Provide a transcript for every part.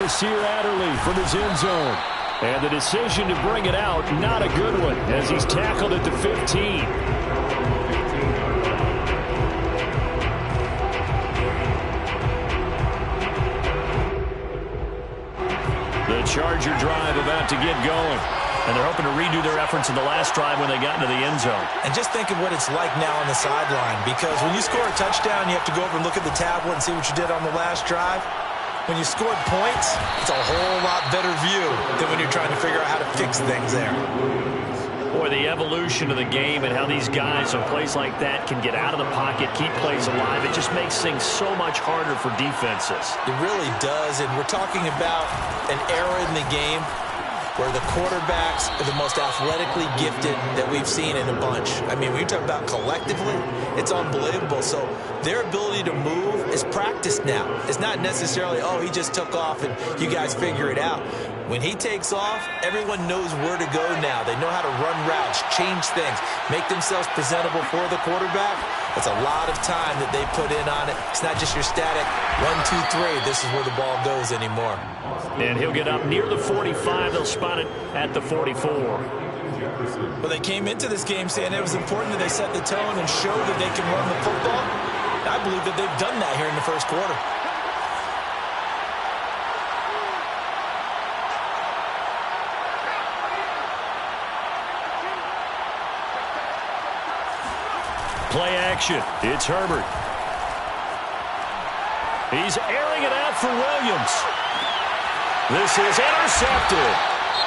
Nasir Adderley from his end zone. And the decision to bring it out, not a good one, as he's tackled at the 15. The Charger drive about to get going. And they're hoping to redo their efforts in the last drive when they got into the end zone. And just think of what it's like now on the sideline, because when you score a touchdown, you have to go over and look at the tablet and see what you did on the last drive. When you scored points, it's a whole lot better view than when you're trying to figure out how to fix things there. Boy, the evolution of the game and how these guys on plays like that can get out of the pocket, keep plays alive, it just makes things so much harder for defenses. It really does, and we're talking about an era in the game where the quarterbacks are the most athletically gifted that we've seen in a bunch. I mean, when you talk about collectively, it's unbelievable. So their ability to move is practiced now. It's not necessarily, oh, he just took off and you guys figure it out. When he takes off, everyone knows where to go now. They know how to run routes, change things, make themselves presentable for the quarterback. That's a lot of time that they put in on it. It's not just your static 1, 2, 3. This is where the ball goes anymore. And he'll get up near the 45. They'll spot it at the 44. Well, they came into this game saying it was important that they set the tone and show that they can run the football. I believe that they've done that here in the first quarter. Play action. It's Herbert. He's airing it out for Williams. This is intercepted.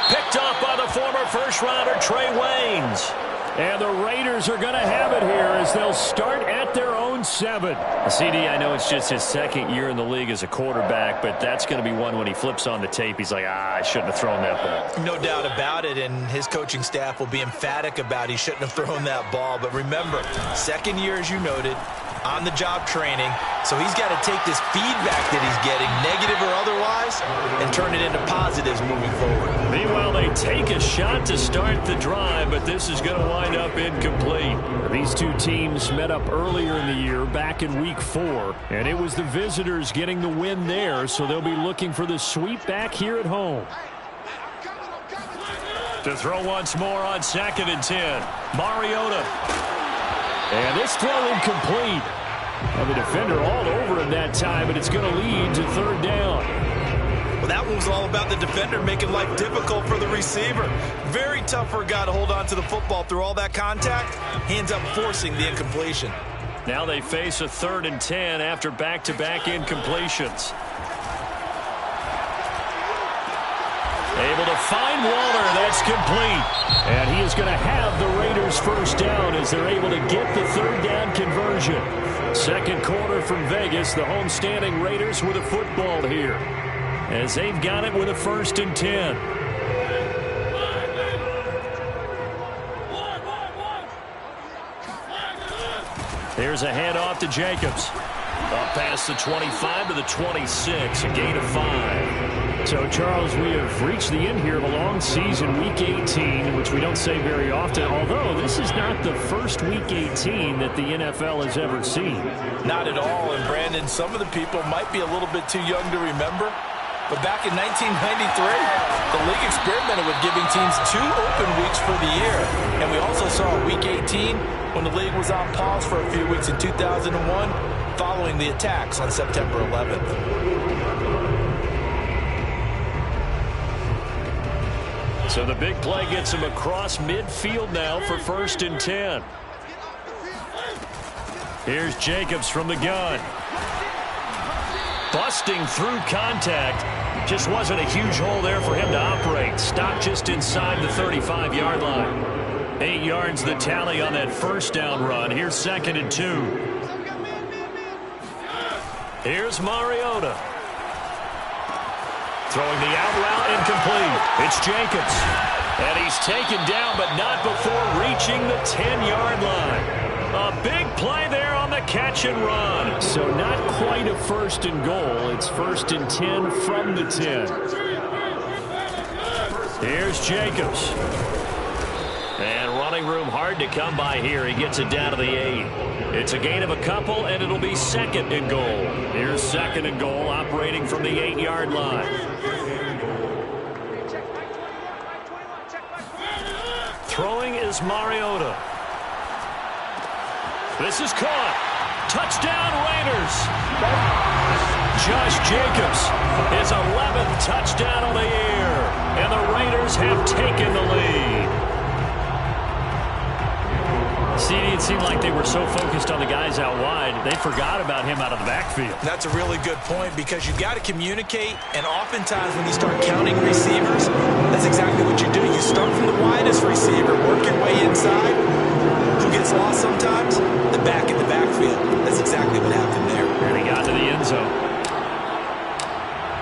Picked off by the former first-rounder Trey Waynes. And the Raiders are going to have it here as they'll start at their own 7. CD, I know it's just his second year in the league as a quarterback, but that's going to be one when he flips on the tape. He's like, I shouldn't have thrown that ball. No doubt about it, and his coaching staff will be emphatic about he shouldn't have thrown that ball. But remember, second year, as you noted, on-the-job training, so he's got to take this feedback that he's getting, negative or otherwise, and turn it into positives moving forward. Meanwhile, they take a shot to start the drive, but this is going to wind up incomplete. These two teams met up earlier in the year, back in Week 4, and it was the visitors getting the win there, so they'll be looking for the sweep back here at home. To throw once more on 2nd and 10. Mariota. And this throw incomplete. Well, the defender all over him that time, but it's going to lead to 3rd down. Well, that one was all about the defender making life difficult for the receiver. Very tough for a guy to hold on to the football through all that contact. He ends up forcing the incompletion. Now they face a 3rd and 10 after back-to-back incompletions. Able to find Waller. That's complete. And he is going to have the Raiders first down as they're able to get the 3rd down conversion. Second quarter from Vegas. The homestanding Raiders with a football here, as they've got it with a 1st and 10. Here's a handoff to Jacobs. Up past the 25 to the 26, a gain of 5. So, Charles, we have reached the end here of a long season, Week 18, which we don't say very often, although this is not the first Week 18 that the NFL has ever seen. Not at all, and Brandon, some of the people might be a little bit too young to remember, but back in 1993, the league experimented with giving teams 2 open weeks for the year, and we also saw Week 18 when the league was on pause for a few weeks in 2001 following the attacks on September 11th. So the big play gets him across midfield now for 1st and 10. Here's Jacobs from the gun. Busting through contact. Just wasn't a huge hole there for him to operate. Stopped just inside the 35-yard line. 8 yards the tally on that first down run. Here's 2nd and 2. Here's Mariota. Throwing the out route incomplete. It's Jacobs. And he's taken down, but not before reaching the 10-yard line. A big play there on the catch and run. So not quite a 1st and goal. It's 1st and 10 from the 10. Here's Jacobs. And running room hard to come by here. He gets it down to the 8. It's a gain of a couple, and it'll be 2nd and goal. Here's 2nd and goal, operating from the 8-yard line. is Mariota. This is caught. Touchdown, Raiders. Josh Jacobs, his 11th touchdown of the year. And the Raiders have taken the lead. CD, it seemed like they were so focused on the guys out wide, they forgot about him out of the backfield. That's a really good point because you've got to communicate, and oftentimes when you start counting receivers, that's exactly what you do. You start from the widest receiver, work your way inside. Who gets lost sometimes? The back in the backfield. That's exactly what happened there. And he got to the end zone.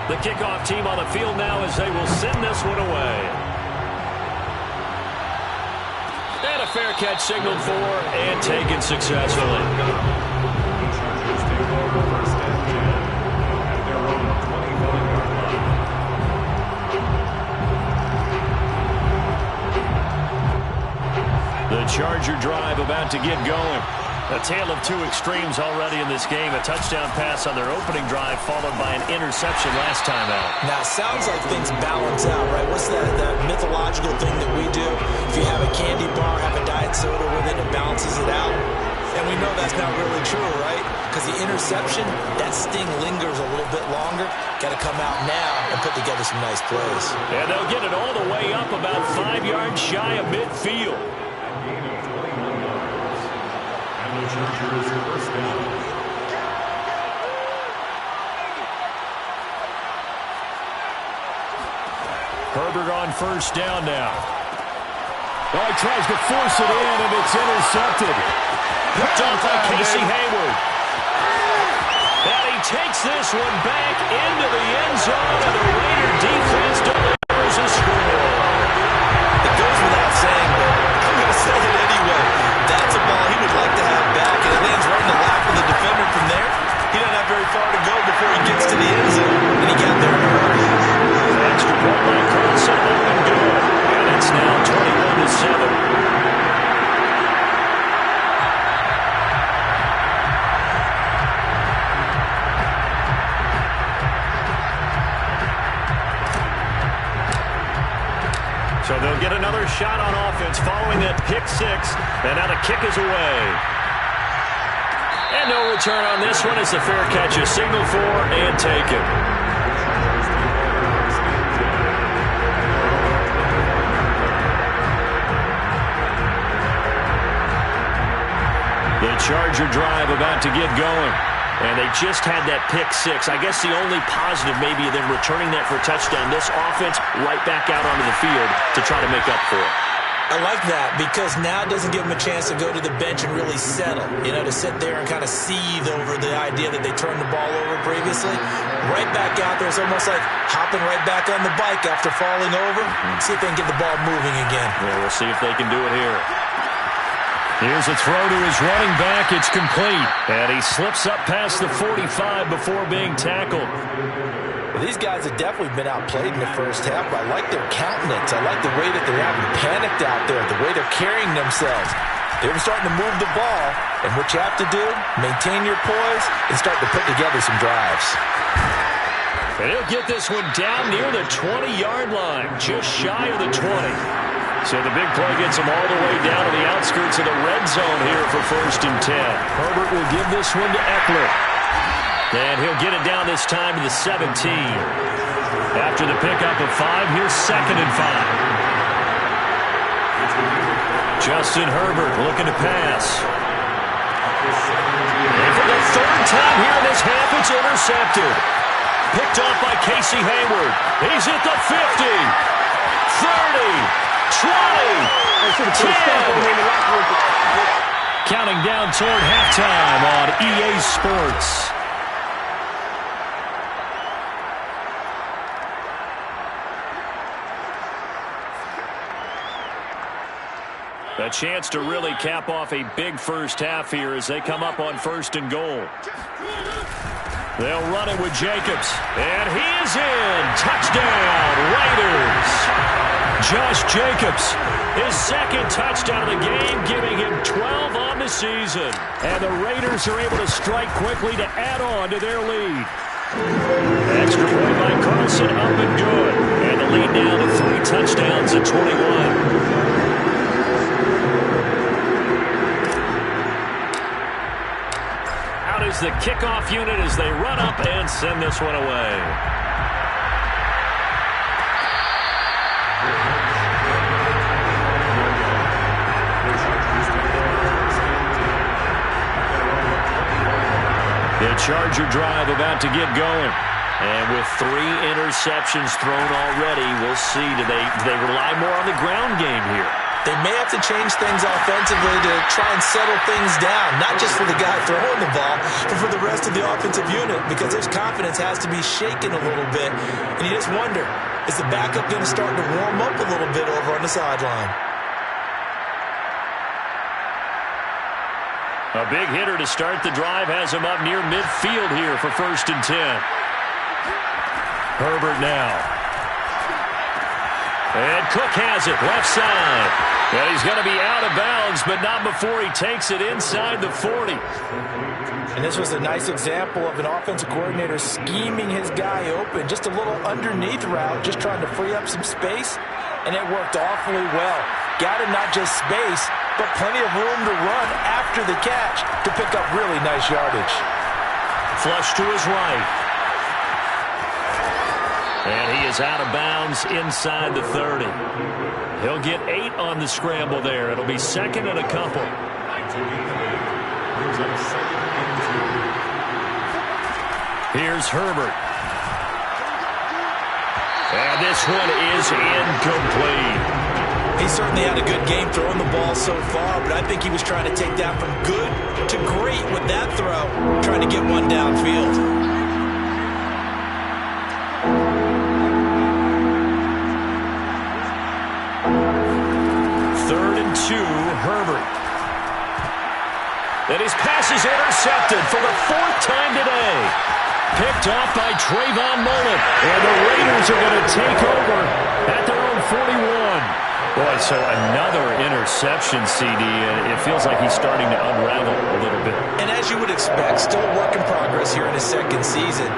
The kickoff team on the field now as they will send this one away. And a fair catch signaled for and taken successfully. The Charger drive about to get going. A tale of two extremes already in this game. A touchdown pass on their opening drive followed by an interception last time out. Now, it sounds like things balance out, right? What's that mythological thing that we do? If you have a candy bar, have a diet soda with it, it balances it out. And we know that's not really true, right? Because the interception, that sting lingers a little bit longer. Got to come out now and put together some nice plays. And they'll get it all the way up about 5 yards shy of midfield. Herbert on first down now. Oh, he tries to force it in, and it's intercepted. Picked off by Casey Hayward. And he takes this one back into the end zone, and the Raider defense delivers a score. It goes without saying, but I'm going to say it anyway. That's a ball he would like to have back, and it lands right in the lap of the defender from there. He doesn't have very far to go before he gets to the end zone, and he got there in a hurry. Extra point by Carlson, up and good. And it's now 21-7. So they'll get another shot on offense following that pick six. And now the kick is away. And no return on this one as the fair catch is signaled for and taken. The Charger drive about to get going. And they just had that pick six. I guess the only positive maybe of them returning that for a touchdown. This offense right back out onto the field to try to make up for it. I like that because now it doesn't give them a chance to go to the bench and really settle. You know, to sit there and kind of seethe over the idea that they turned the ball over previously. Right back out there. It's almost like hopping right back on the bike after falling over. See if they can get the ball moving again. Yeah, we'll see if they can do it here. Here's a throw to his running back. It's complete. And he slips up past the 45 before being tackled. Well, these guys have definitely been outplayed in the first half, but I like their countenance. I like the way that they're having panicked out there, the way they're carrying themselves. They're starting to move the ball, and what you have to do, maintain your poise and start to put together some drives. And he'll get this one down near the 20-yard line, just shy of the 20. So the big play gets him all the way down to the outskirts of the red zone here for 1st and 10. Herbert will give this one to Eckler. And he'll get it down this time to the 17. After the pickup of 5, here's 2nd and 5. Justin Herbert looking to pass. And for the 3rd time here in this half, it's intercepted. Picked off by Casey Hayward. He's at the 50, 30. 20, 10. Counting down toward halftime on EA Sports. A chance to really cap off a big first half here as they come up on 1st and goal. They'll run it with Jacobs. And he is in. Touchdown, Raiders. Josh Jacobs, his 2nd touchdown of the game, giving him 12 on the season. And the Raiders are able to strike quickly to add on to their lead. Extra point by Carlson, up and good. And the lead down to 3 touchdowns at 21. is the kickoff unit as they run up and send this one away. The Charger drive about to get going. And with 3 interceptions thrown already, we'll see. Do they rely more on the ground game here? They may have to change things offensively to try and settle things down, not just for the guy throwing the ball, but for the rest of the offensive unit, because his confidence has to be shaken a little bit. And you just wonder, is the backup going to start to warm up a little bit over on the sideline? A big hitter to start the drive has him up near midfield here for 1st and 10. Herbert now. And Cook has it, left side. And he's going to be out of bounds, but not before he takes it inside the 40. And this was a nice example of an offensive coordinator scheming his guy open. Just a little underneath route, just trying to free up some space. And it worked awfully well. Got him not just space, but plenty of room to run after the catch to pick up really nice yardage. Flush to his right. And he is out of bounds inside the 30. He'll get 8 on the scramble there. It'll be 2nd and a couple. Here's Herbert. And this one is incomplete. He certainly had a good game throwing the ball so far, but I think he was trying to take that from good to great with that throw, trying to get one downfield. 3rd and 2, Herbert. And his pass is intercepted for the 4th time today. Picked off by Trayvon Mullen. And the Raiders are going to take over at their own 41. Boy, so another interception, CD, and it feels like he's starting to unravel a little bit. And as you would expect, still a work in progress here in his 2nd season.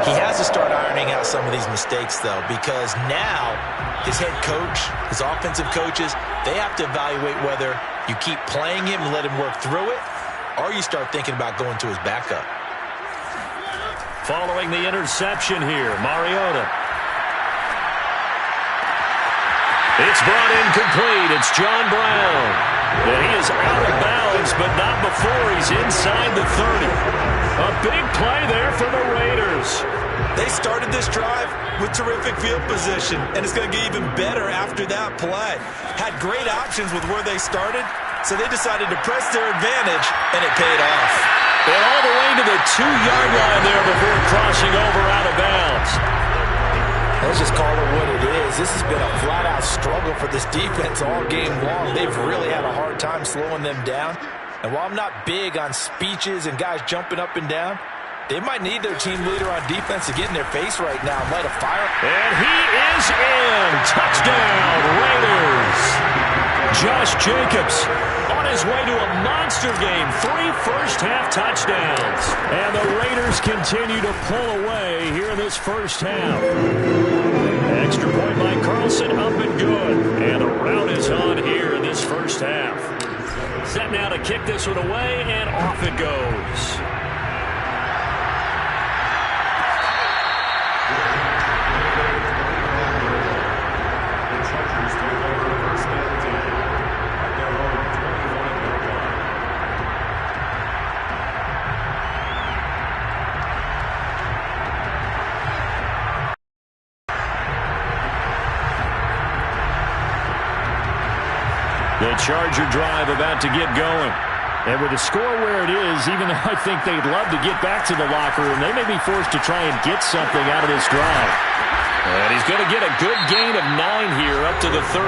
He has to start ironing out some of these mistakes, though, because now his head coach, his offensive coaches, they have to evaluate whether you keep playing him and let him work through it, or you start thinking about going to his backup. Following the interception here, Mariota. It's brought in complete. It's John Brown. And he is out of bounds, but not before he's inside the 30. A big play there for the Raiders. They started this drive with terrific field position, and it's going to get even better after that play. Had great options with where they started, so they decided to press their advantage, and it paid off. And all the way to the 2-yard line there before crossing over out of bounds. Let's just call it what it is. This has been a flat-out struggle for this defense all game long. They've really had a hard time slowing them down. And while I'm not big on speeches and guys jumping up and down, they might need their team leader on defense to get in their face right now and light a fire. And he is in. Touchdown, Raiders. Josh Jacobs on his way to a monster game. 3 first-half touchdowns. And the Raiders continue to pull away here in this first half. Extra point by Carlson, up and good. And the route is on here in this first half. Set now to kick this one away, and off it goes. The Charger drive about to get going. And with the score where it is, even though I think they'd love to get back to the locker room, they may be forced to try and get something out of this drive. And he's going to get a good gain of 9 here up to the 34.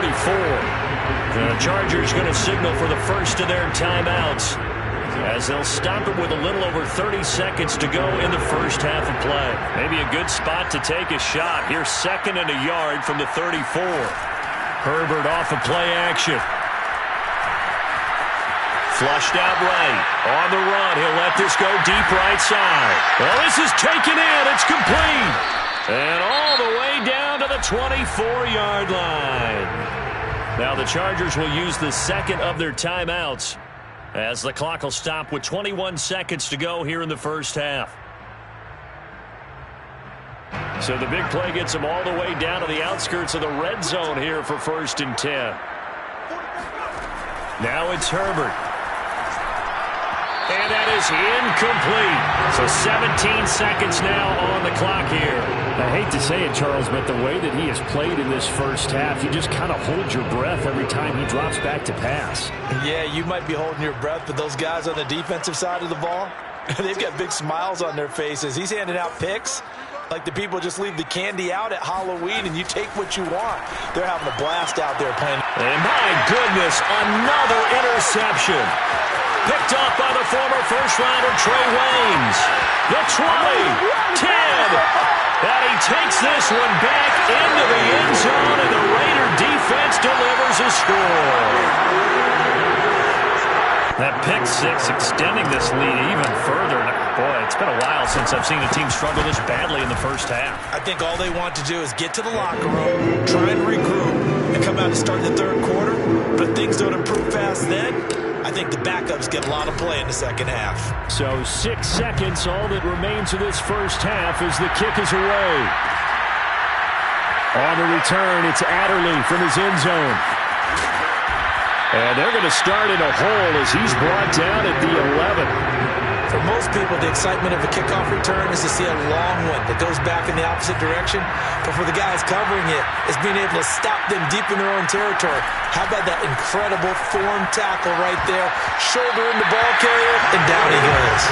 The Chargers going to signal for the first of their timeouts as they'll stop it with a little over 30 seconds to go in the first half of play. Maybe a good spot to take a shot. Here's 2nd and a yard from the 34. Herbert off of play action. Flushed out right. On the run. He'll let this go deep right side. Well, this is taken in. It's complete. And all the way down to the 24-yard line. Now the Chargers will use the second of their timeouts as the clock will stop with 21 seconds to go here in the first half. So the big play gets him all the way down to the outskirts of the red zone here for 1st and 10. Now it's Herbert. And that is incomplete. So 17 seconds now on the clock here. I hate to say it, Charles, but the way that he has played in this first half, you just kind of hold your breath every time he drops back to pass. Yeah, you might be holding your breath, but those guys on the defensive side of the ball, they've got big smiles on their faces. He's handing out picks like the people just leave the candy out at Halloween and you take what you want. They're having a blast out there playing. And my goodness, another interception. Picked off by the former first-rounder Trey Waynes. The 20, 10. And he takes this one back into the end zone, and the Raider defense delivers a score. That pick six extending this lead even further. Boy, it's been a while since I've seen a team struggle this badly in the first half. I think all they want to do is get to the locker room, try and regroup, and come out and start the third quarter. But if things don't improve fast then, I think the backups get a lot of play in the second half. So 6 seconds, all that remains of this first half as the kick is away. On the return, it's Adderley from his end zone. And they're going to start in a hole as he's brought down at the 11. For most people, the excitement of a kickoff return is to see a long one that goes back in the opposite direction. But for the guys covering it, it's being able to stop them deep in their own territory. How about that incredible form tackle right there? Shoulder in the ball carrier, and down he goes.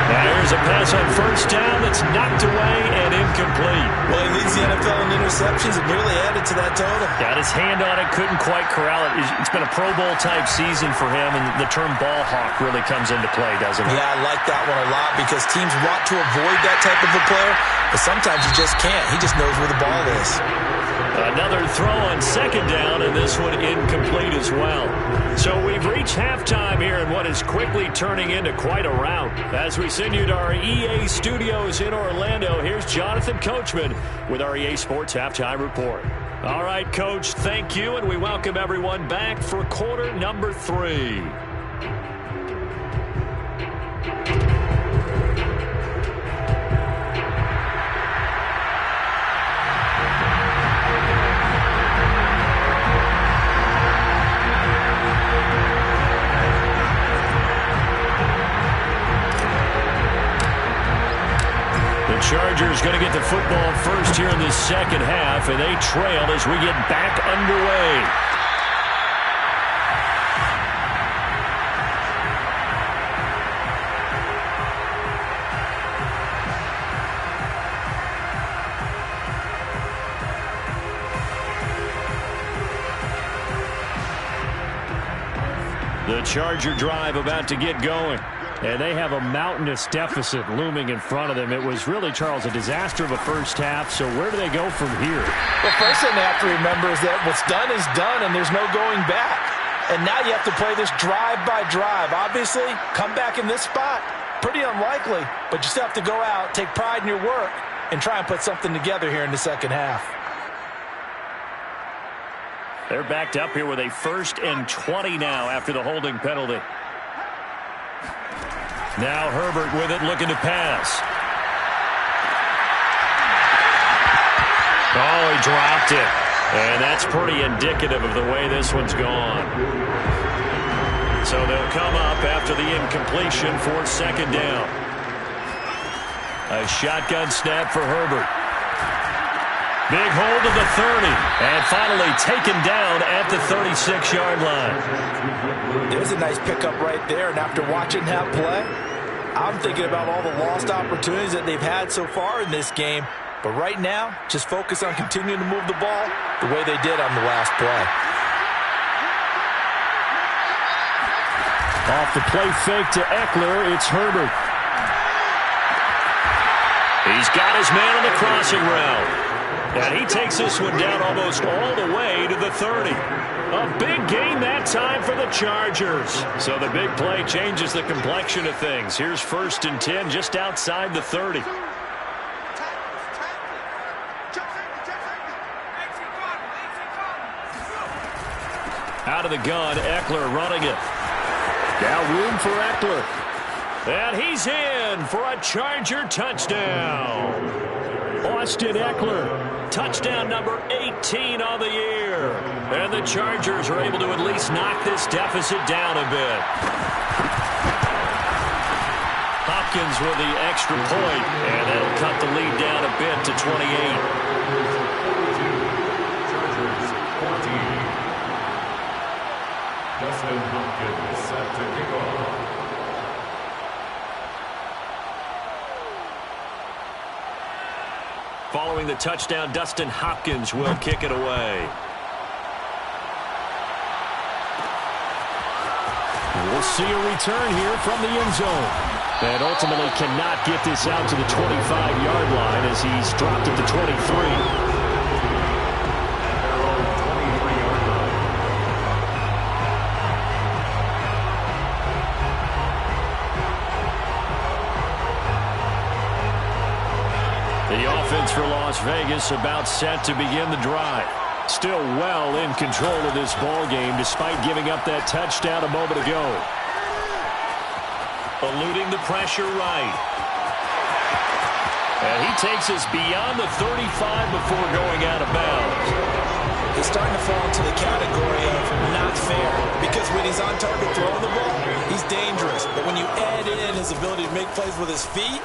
Now here's a pass on first down that's knocked away and incomplete. Well, he leads the NFL in interceptions and nearly added to that total. Got his hand on it, couldn't quite corral it. It's been a Pro Bowl-type season for him, and the term ball hawk really comes into play, doesn't it? Yeah, I like that one a lot because teams want to avoid that type of a player, but sometimes you just can't. He just knows where the ball is. Another throw on second down, and this one incomplete as well. So we've reached halftime here in what is quickly turning into quite a rout. As we send you to our EA studios in Orlando, here's Jonathan Coachman with our EA Sports Halftime Report. All right, Coach, thank you, and we welcome everyone back for quarter number 3. Chargers going to get the football first here in the second half, and they trail as we get back underway. The Charger drive about to get going. And they have a mountainous deficit looming in front of them. It was really, Charles, a disaster of a first half. So where do they go from here? The first thing they have to remember is that what's done is done, and there's no going back. And now you have to play this drive by drive. Obviously, come back in this spot, pretty unlikely. But you still have to go out, take pride in your work, and try and put something together here in the second half. They're backed up here with a 1st and 20 now after the holding penalty. Now Herbert with it, looking to pass. Oh, he dropped it. And that's pretty indicative of the way this one's gone. So they'll come up after the incompletion for second down. A shotgun snap for Herbert. Big hold of the 30, and finally taken down at the 36-yard line. There's a nice pickup right there, and after watching that play, I'm thinking about all the lost opportunities that they've had so far in this game. But right now, just focus on continuing to move the ball the way they did on the last play. Off the play fake to Eckler, it's Herbert. He's got his man on the crossing route. And he takes this one down almost all the way to the 30. A big gain that time for the Chargers. So the big play changes the complexion of things. Here's 1st and 10 just outside the 30. Out of the gun, Eckler running it. Now room for Eckler. And he's in for a Charger touchdown. Austin Eckler, touchdown number 18 on the year. And the Chargers are able to at least knock this deficit down a bit. Hopkins with the extra point, and that'll cut the lead down a bit to 28. Dustin Hopkins set to kick off. Following the touchdown, Dustin Hopkins will kick it away. We'll see a return here from the end zone. And ultimately cannot get this out to the 25-yard line as he's dropped at the 23. The offense for Las Vegas about set to begin the drive. Still well in control of this ball game despite giving up that touchdown a moment ago. Eluding the pressure right. And he takes us beyond the 35 before going out of bounds. He's starting to fall into the category of not fair because when he's on target throwing the ball, he's dangerous. But when you add in his ability to make plays with his feet,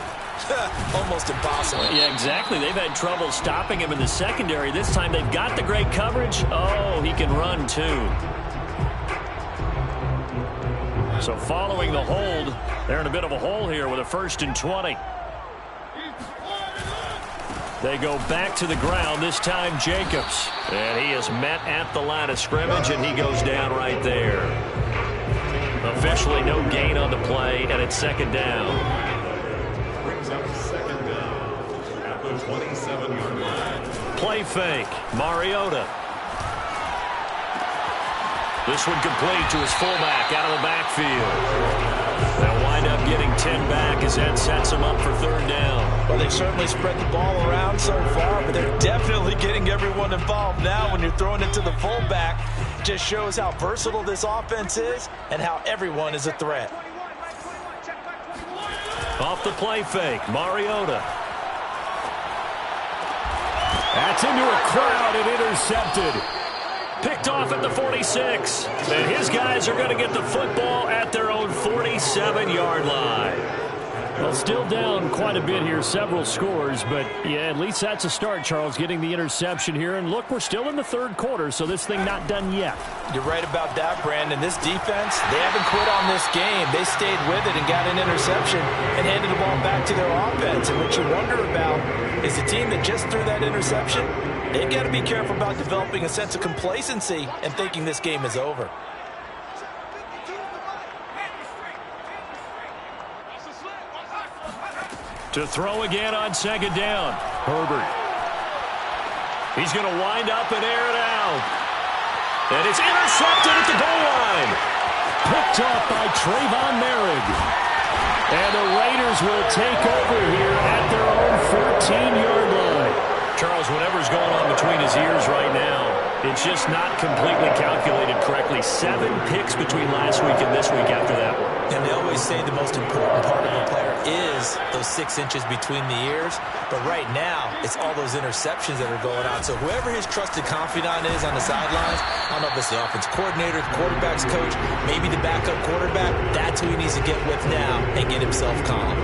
almost impossible. Yeah, exactly. They've had trouble stopping him in the secondary. This time they've got the great coverage. Oh, he can run too. So following the hold, they're in a bit of a hole here with a 1st and 20. They go back to the ground, this time Jacobs. And he is met at the line of scrimmage, and he goes down right there. Officially no gain on the play, and it's 2nd down. Brings up 2nd down at the 27-yard line. Play fake, Mariota. This one complete to his fullback out of the backfield. They'll wind up getting 10 back as that sets him up for 3rd down. Well, they've certainly spread the ball around so far, but they're definitely getting everyone involved now when you're throwing it to the fullback. Just shows how versatile this offense is and how everyone is a threat. Off the play fake, Mariota. That's into a crowd and intercepted. Picked off at the 46. And his guys are going to get the football at their own 47-yard line. Well, still down quite a bit here, several scores, but yeah, at least that's a start, Charles, getting the interception here. And look, we're still in the 3rd quarter, so this thing not done yet. You're right about that, Brandon. This defense, they haven't quit on this game. They stayed with it and got an interception and handed the ball back to their offense. And what you wonder about is the team that just threw that interception, they've got to be careful about developing a sense of complacency and thinking this game is over. To throw again on 2nd down. Herbert. He's going to wind up and air it out. And it's intercepted at the goal line. Picked off by Trayvon Merrick. And the Raiders will take over here at their own 14-yard line. Charles, whatever's going on between his ears right now, it's just not completely calculated correctly. 7 picks between last week and this week after that one. And they always say the most important part of a player is those 6 inches between the ears. But right now, it's all those interceptions that are going on. So whoever his trusted confidant is on the sidelines, I don't know if it's the offense coordinator, the quarterback's coach, maybe the backup quarterback, that's who he needs to get with now and get himself calm.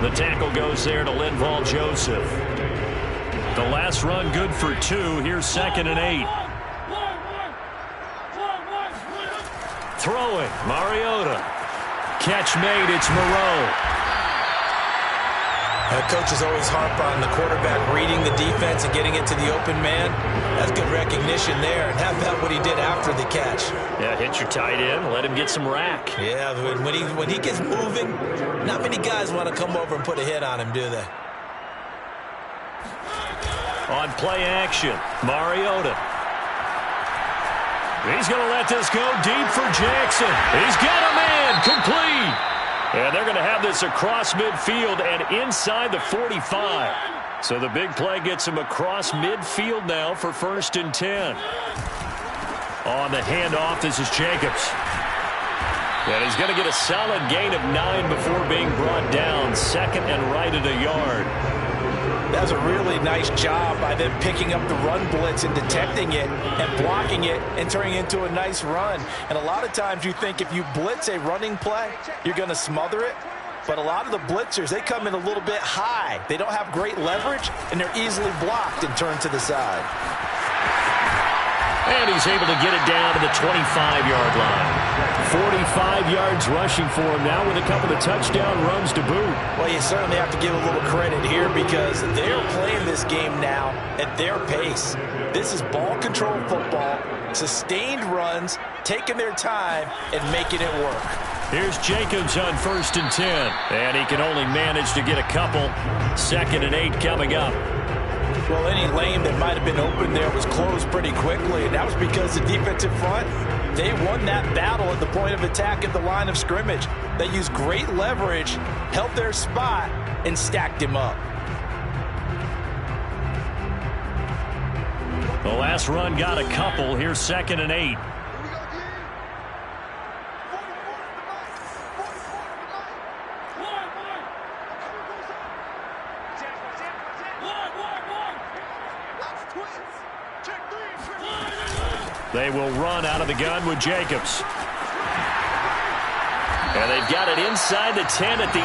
The tackle goes there to Linval Joseph. The last run good for 2. Here's 2nd and 8. Throwing, Mariota. Catch made, it's Moreau. Coaches always harp on the quarterback reading the defense and getting it to the open man. That's good recognition there. And how about what he did after the catch? Yeah, hit your tight end, let him get some rack. Yeah, when he gets moving, not many guys want to come over and put a hit on him, do they? On play action, Mariota. He's going to let this go deep for Jackson. He's got a man, complete. And they're going to have this across midfield and inside the 45. So the big play gets him across midfield now for 1st and 10. On the handoff, this is Jacobs. And he's going to get a solid gain of 9 before being brought down. Second and right at a yard. That was a really nice job by them picking up the run blitz and detecting it and blocking it and turning it into a nice run. And a lot of times you think if you blitz a running play, you're going to smother it. But a lot of the blitzers, they come in a little bit high. They don't have great leverage, and they're easily blocked and turned to the side. And he's able to get it down to the 25-yard line. 45 yards rushing for him now with a couple of touchdown runs to boot. Well, you certainly have to give a little credit here because they're playing this game now at their pace. This is ball control football, sustained runs, taking their time, and making it work. Here's Jacobs on 1st and 10. And he can only manage to get a couple. 2nd and 8 coming up. Well, any lane that might have been open there was closed pretty quickly, and that was because the defensive front, they won that battle at the point of attack at the line of scrimmage. They used great leverage, held their spot, and stacked him up. The last run got a couple. Here's 2nd and 8. They will run out of the gun with Jacobs. And they've got it inside the 10 at the 8.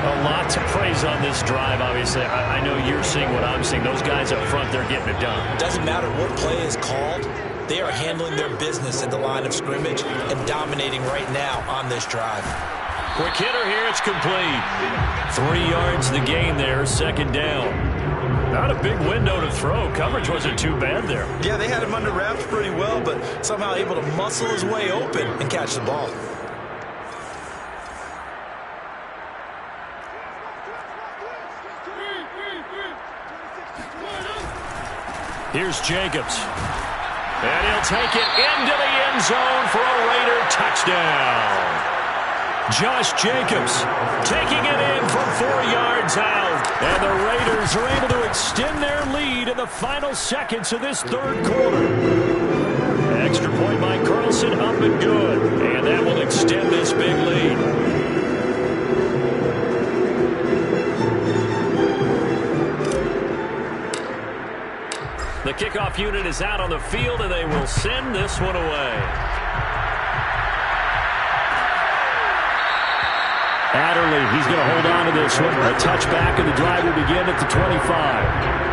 A lot to praise on this drive, obviously. I know you're seeing what I'm seeing. Those guys up front, they're getting it done. Doesn't matter what play is called. They are handling their business at the line of scrimmage and dominating right now on this drive. Quick hitter here. It's complete. 3 yards the gain there. 2nd down. Not a big window to throw. Coverage wasn't too bad there. Yeah, they had him under wraps pretty well, but somehow able to muscle his way open and catch the ball. Here's Jacobs. And he'll take it into the end zone for a Raider touchdown. Josh Jacobs taking it in from 4 yards out. And the Raiders are able to extend their lead in the final seconds of this 3rd quarter. Extra point by Carlson, up and good. And that will extend this big lead. The kickoff unit is out on the field, and they will send this one away. Adderley, he's going to hold on to this one. A touchback, and the drive will begin at the 25.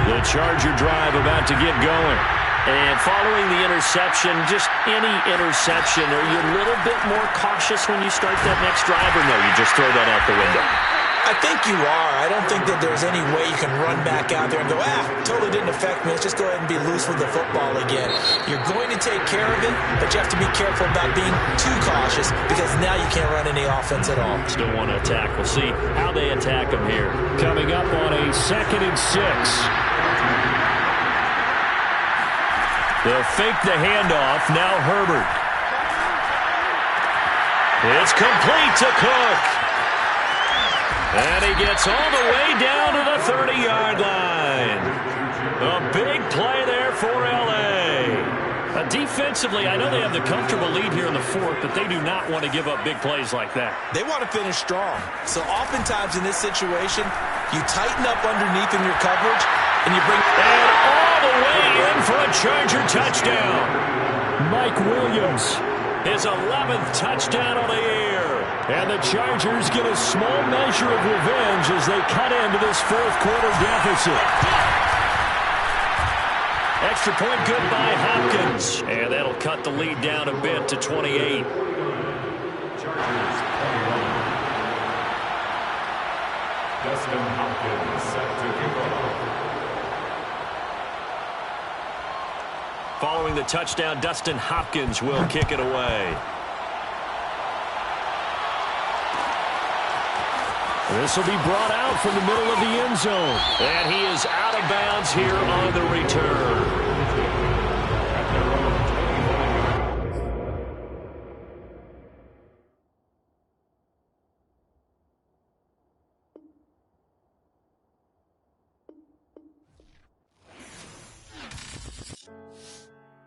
The Charger drive about to get going. And following the interception, just any interception, are you a little bit more cautious when you start that next drive, or no, you just throw that out the window? I think you are. I don't think that there's any way you can run back out there and go, totally didn't affect me. Let's just go ahead and be loose with the football again. You're going to take care of it, but you have to be careful about being too cautious because now you can't run any offense at all. Still want to attack. We'll see how they attack them here. Coming up on a 2nd and 6. They'll fake the handoff. Now Herbert. It's complete to Cook. And he gets all the way down to the 30-yard line. A big play there for L.A. Defensively, I know they have the comfortable lead here in the 4th, but they do not want to give up big plays like that. They want to finish strong. So oftentimes in this situation, you tighten up underneath in your coverage, and you bring... And all the way in for a Charger touchdown. Mike Williams, his 11th touchdown on the year. And the Chargers get a small measure of revenge as they cut into this 4th quarter deficit. Extra point good by Hopkins. And that'll cut the lead down a bit to 28. Dustin Hopkins set to kick off. Following the touchdown, Dustin Hopkins will kick it away. This will be brought out from the middle of the end zone. And he is out of bounds here on the return.